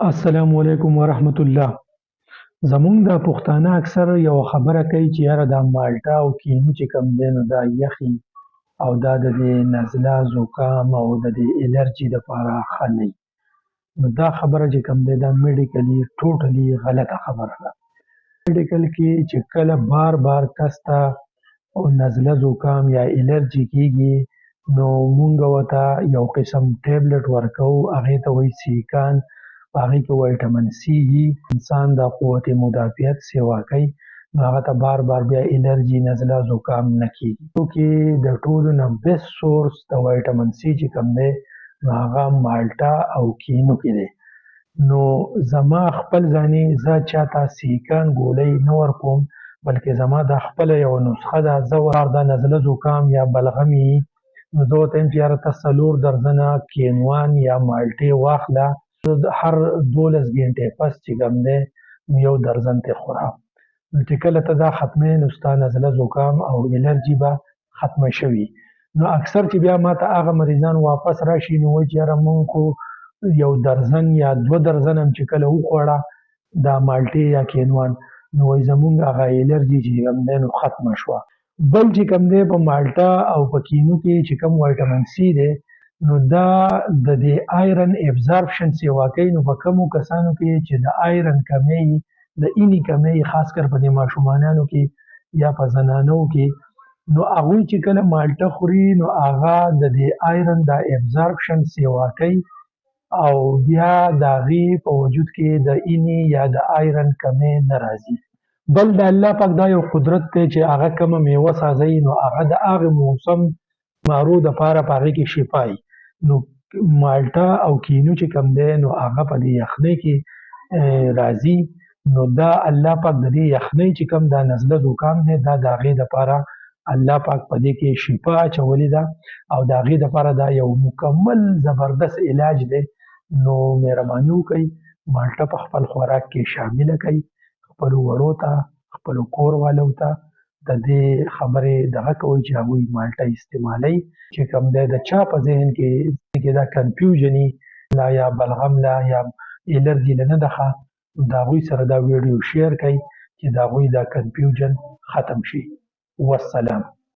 السلام علیکم ورحمت الله. زمونږ د پښتانه اکثر یوه خبره کوي چې یاره دا مالټه او کینو چې کوم دی نو دا یخي او دا د دې نزله زکام او د دې الرجي دپاره ښه نه وي. نو دا خبره چې کوم دی دا میډیکلي ټوټلي غلطه خبره ده. میډیکل کې چې کله بار بار کس ته نزله زکام یا الرجي کېږي نو مونږ ورته یو قسم ټیبلټ ورکوو، هغې ته وایي سیکان. په هغې کې وایټامین سي وي، انسان د قوت مدافعت سیوا کوي، نو هغه ته بار بار بیا الرجي نزله زکام نه کېږي. کې د ټولو نه بیسټ سورس د وایټامین سي چې کوم دی نو هغه مالټه او کینو کې دی. نو زما خپل ځاني زه چاته سیکان ګولۍ نه ورکوم، بلکې زما دا خپله یوه نسخه ده. زه د نزله زکام یا بلغم وي نو زه ورته وایم چې یاره ته 4 درجنه کینوان یا مالټې واخله، هر 12 ګنټې پس چې کوم دی نو 1 درجن ترې خوره. نو چې کله ته دا ختموې نو ستا نزله زکام او الرجي به ختمه شوي. نو اکثر چې بیا ماته هغه مریضان واپس راشي نو وایي چې یاره مونږ خو 1 درجن یا 2 درجن هم چې کله وخوړه دا مالټې یا کینوان نو وایي زمونږ هغه الرجي چې کوم دی نو ختمه شوه. بل چې کوم دی په مالټه او په کینو کې چې کوم وایټامین سي دی نو دا د دې آیرن ابزارپشن سیوا کوي. نو په کومو کسانو کې چې د آیرن کمی د اینې کمی خاص کر په دې ماشومانانو کې یا په زنانو کې نو هغوی چې کله مالټه خوري نو هغه د دې آیرن د ابزارپشن سیوا کوي او بیا د هغې په وجود کې د اینې یا د آیرن کمی نه راځي. بل د الله پاک دا یو قدرت دی چې هغه کومه میوه سازوي نو هغه د هغې موسم نارو دپاره په هغې کې شفا وي. نو مالټه او کینو چې کوم دی نو هغه په دې یخنۍ کې راځي. نو دا الله پاک د دې یخنۍ چې کوم دا نزله زکام دی دا د هغې دپاره الله پاک په دې کې شفا اچولې ده او د هغې دپاره دا یو مکمل زبردست علاج دی. نو مهرباني وکئ مالټه په خپل خوراک کې شامله کړئ، خپلو وړو ته خپلو کور والو ته د دې خبرې دغه کوئ چې هغوی مالټه استعمالوي. چې کوم دی د چا په ذهن کې دا کنفیوژن لا یا بلغم لا یا الرجي له نه ده ښه نو د هغوی سره دا ویډیو شیر کړئ چې د هغوی دا کنفیوژن ختم شي. والسلام.